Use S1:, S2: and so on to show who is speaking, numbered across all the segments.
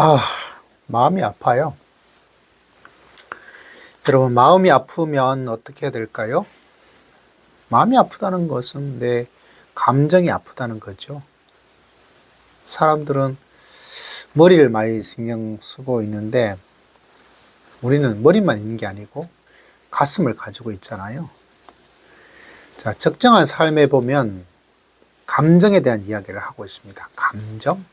S1: 아, 마음이 아파요. 여러분, 마음이 아프면 어떻게 해야 될까요? 마음이 아프다는 것은 내 감정이 아프다는 거죠. 사람들은 머리를 많이 신경 쓰고 있는데 우리는 머리만 있는 게 아니고 가슴을 가지고 있잖아요. 자, 적정한 삶에 보면 감정에 대한 이야기를 하고 있습니다. 감정.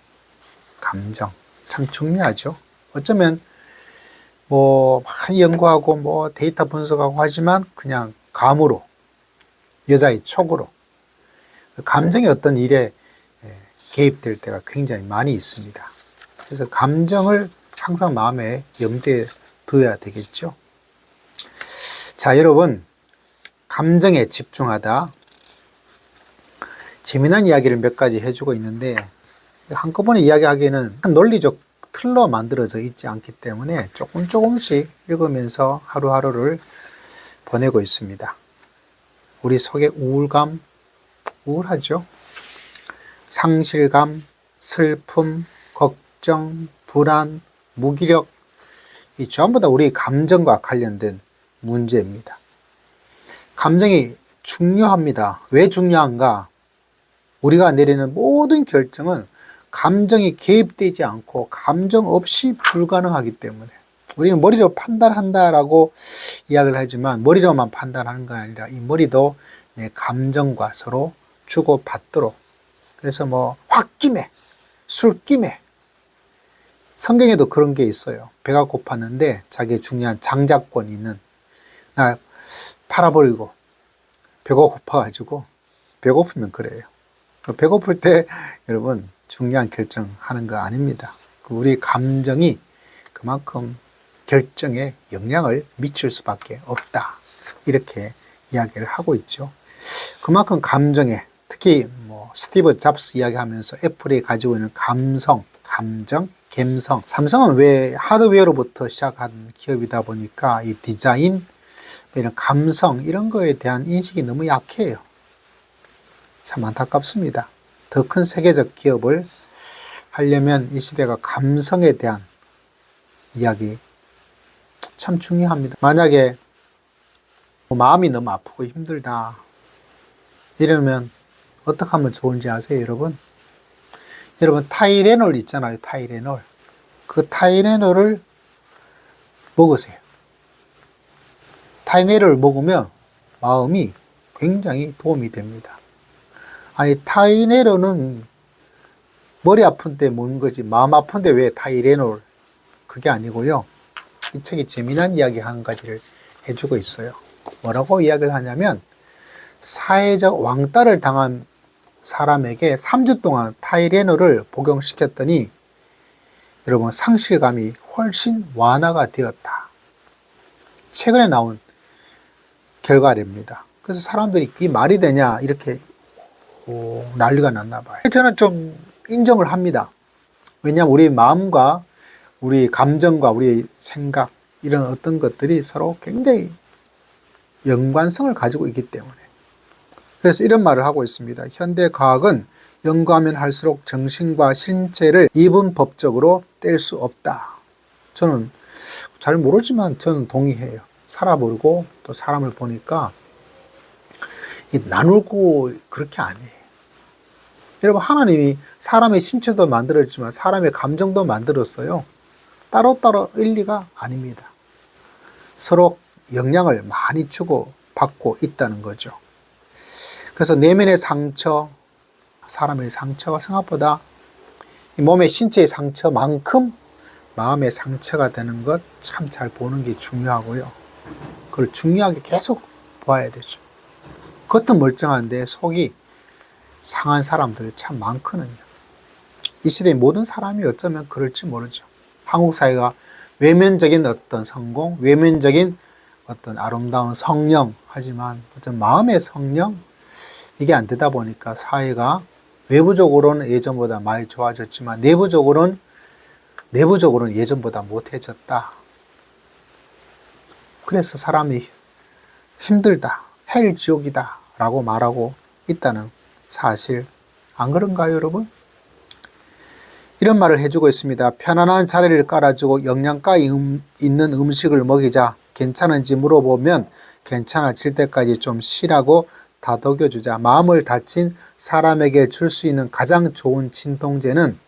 S1: 참 중요하죠. 어쩌면 많이 연구하고 데이터 분석하고 하지만 그냥 감으로, 여자의 촉으로 감정이 어떤 일에 개입될 때가 굉장히 많이 있습니다. 그래서 감정을 항상 마음에 염두에 둬야 되겠죠. 자, 여러분, 감정에 집중하다. 재미난 이야기를 몇 가지 해주고 있는데 한꺼번에 이야기하기에는 논리적 틀로 만들어져 있지 않기 때문에 조금씩 읽으면서 하루하루를 보내고 있습니다. 우리 속에 우울감, 우울하죠? 상실감, 슬픔, 걱정, 불안, 무기력, 이 전부 다 우리 감정과 관련된 문제입니다. 감정이 중요합니다. 왜 중요한가? 우리가 내리는 모든 결정은 감정이 개입되지 않고 감정 없이 불가능하기 때문에 우리는 머리로 판단한다라고 이야기를 하지만 머리로만 판단하는 건 아니라 이 머리도 내 감정과 서로 주고받도록, 그래서 홧김에, 술김에, 성경에도 그런 게 있어요. 배가 고팠는데 자기의 중요한 장자권이 있는 나 팔아버리고 배가 고파가지고, 배고프면 그래요. 배고플 때 여러분 중요한 결정하는 거 아닙니다. 우리 감정이 그만큼 결정에 영향을 미칠 수밖에 없다, 이렇게 이야기를 하고 있죠. 그만큼 감정에, 특히 스티브 잡스 이야기하면서 애플이 가지고 있는 감성, 감정, 감성. 삼성은 왜 하드웨어로부터 시작한 기업이다 보니까 이 디자인, 이런 감성, 이런 거에 대한 인식이 너무 약해요. 참 안타깝습니다. 더 큰 세계적 기업을 하려면 이 시대가 감성에 대한 이야기 참 중요합니다. 만약에 마음이 너무 아프고 힘들다 이러면 어떻게 하면 좋은지 아세요, 여러분? 여러분, 타이레놀 있잖아요, 타이레놀. 그 타이레놀을 먹으세요. 타이레놀을 먹으면 마음이 굉장히 도움이 됩니다. 아니, 타이레놀은 머리 아픈데 먹는 거지 마음 아픈데 왜 타이레놀? 그게 아니고요. 이 책이 재미난 이야기 한 가지를 해주고 있어요. 뭐라고 이야기를 하냐면, 사회적 왕따를 당한 사람에게 3주 동안 타이레놀을 복용시켰더니 여러분, 상실감이 훨씬 완화가 되었다. 최근에 나온 결과랍니다. 그래서 사람들이 이게 말이 되냐 이렇게 난리가 났나 봐요. 저는 좀 인정을 합니다. 왜냐하면 우리 마음과 우리 감정과 우리 생각, 이런 어떤 것들이 서로 굉장히 연관성을 가지고 있기 때문에. 그래서 이런 말을 하고 있습니다. 현대 과학은 연구하면 할수록 정신과 신체를 이분법적으로 뗄 수 없다. 저는 잘 모르지만 저는 동의해요. 살아보고 또 사람을 보니까 나누고 그렇게 안 해요. 여러분, 하나님이 사람의 신체도 만들었지만 사람의 감정도 만들었어요. 따로따로 일리가 아닙니다. 서로 영향을 많이 주고 받고 있다는 거죠. 그래서 내면의 상처, 사람의 상처가 생각보다 몸의 신체의 상처만큼 마음의 상처가 되는 것 참 잘 보는 게 중요하고요. 그걸 중요하게 계속 보아야 되죠. 겉은 멀쩡한데 속이 상한 사람들 참 많거든요. 이 시대의 모든 사람이 어쩌면 그럴지 모르죠. 한국 사회가 외면적인 어떤 성공, 외면적인 어떤 아름다운 성령, 하지만 어떤 마음의 성령, 이게 안 되다 보니까 사회가 외부적으로는 예전보다 많이 좋아졌지만 내부적으로는 예전보다 못해졌다. 그래서 사람이 힘들다, 헬 지옥이다 라고 말하고 있다는 사실, 안 그런가요, 여러분? 이런 말을 해주고 있습니다. 편안한 자리를 깔아주고 영양가 있는 음식을 먹이자. 괜찮은지 물어보면 괜찮아질 때까지 좀 쉬라고 다독여주자. 마음을 다친 사람에게 줄 수 있는 가장 좋은 진통제는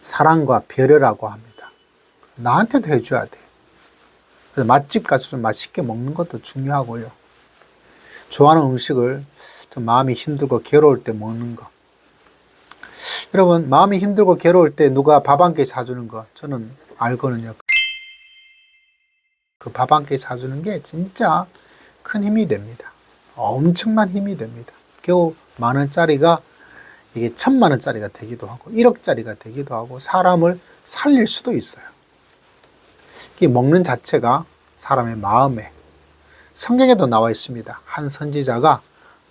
S1: 사랑과 배려라고 합니다. 나한테도 해줘야 돼. 그래서 맛집 가서 좀 맛있게 먹는 것도 중요하고요. 좋아하는 음식을 좀 마음이 힘들고 괴로울 때 먹는 거. 여러분, 마음이 힘들고 괴로울 때 누가 밥 한 끼 사주는 거 저는 알거든요. 그 밥 한 끼 사주는 게 진짜 큰 힘이 됩니다. 엄청난 힘이 됩니다. 겨우 10,000원짜리가 이게 10,000,000원짜리가 되기도 하고 1억짜리가 되기도 하고 사람을 살릴 수도 있어요. 이 먹는 자체가 사람의 마음에, 성경에도 나와 있습니다. 한 선지자가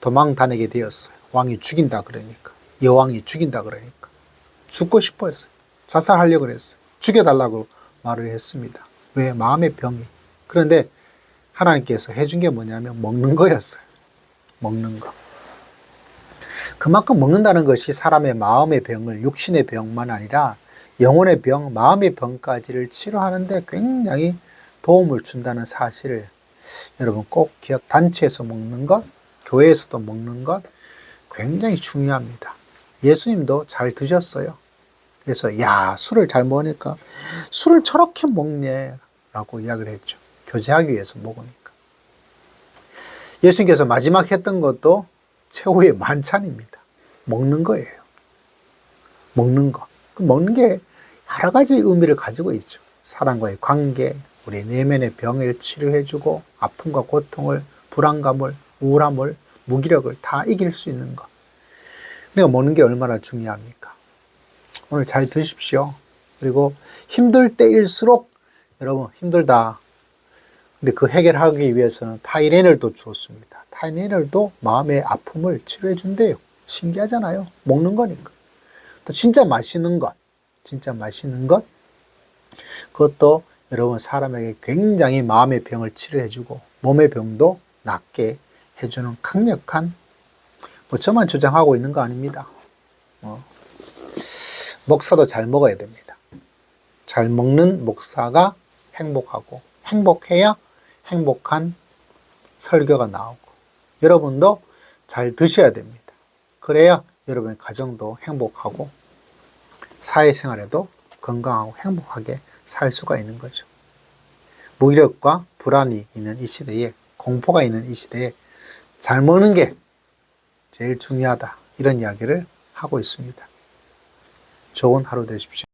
S1: 도망 다니게 되었어요. 왕이 죽인다 그러니까, 여왕이 죽인다 그러니까 죽고 싶어 했어요. 자살하려고 했어요. 죽여달라고 말을 했습니다. 왜? 마음의 병이. 그런데 하나님께서 해준 게 뭐냐면 먹는 거였어요. 먹는 거. 그만큼 먹는다는 것이 사람의 마음의 병을, 육신의 병만 아니라 영혼의 병, 마음의 병까지를 치료하는데 굉장히 도움을 준다는 사실을 여러분 꼭 기억. 단체에서 먹는 것, 교회에서도 먹는 것 굉장히 중요합니다. 예수님도 잘 드셨어요. 그래서 야, 술을 잘 먹으니까 술을 저렇게 먹네 라고 이야기를 했죠. 교제하기 위해서 먹으니까. 예수님께서 마지막 했던 것도 최후의 만찬입니다. 먹는 거예요. 먹는 거. 그 먹는 게 여러 가지 의미를 가지고 있죠. 사람과의 관계, 우리 내면의 병을 치료해주고 아픔과 고통을, 불안감을, 우울함을, 무기력을 다 이길 수 있는 것. 그러니까 먹는 게 얼마나 중요합니까? 오늘 잘 드십시오. 그리고 힘들 때일수록 여러분 힘들다. 근데 그 해결하기 위해서는 타이레놀도 좋습니다. 타이레놀도 마음의 아픔을 치료해 준대요. 신기하잖아요. 먹는 거니까. 또 진짜 맛있는 것, 그것도 여러분 사람에게 굉장히 마음의 병을 치료해 주고 몸의 병도 낫게 해주는 강력한, 저만 주장하고 있는 거 아닙니다. 목사도 잘 먹어야 됩니다. 잘 먹는 목사가 행복하고, 행복해야 행복한 설교가 나오고, 여러분도 잘 드셔야 됩니다. 그래야 여러분의 가정도 행복하고 사회생활에도 건강하고 행복하게 살 수가 있는 거죠. 무기력과 불안이 있는 이 시대에, 공포가 있는 이 시대에 잘 먹는 게 제일 중요하다, 이런 이야기를 하고 있습니다. 좋은 하루 되십시오.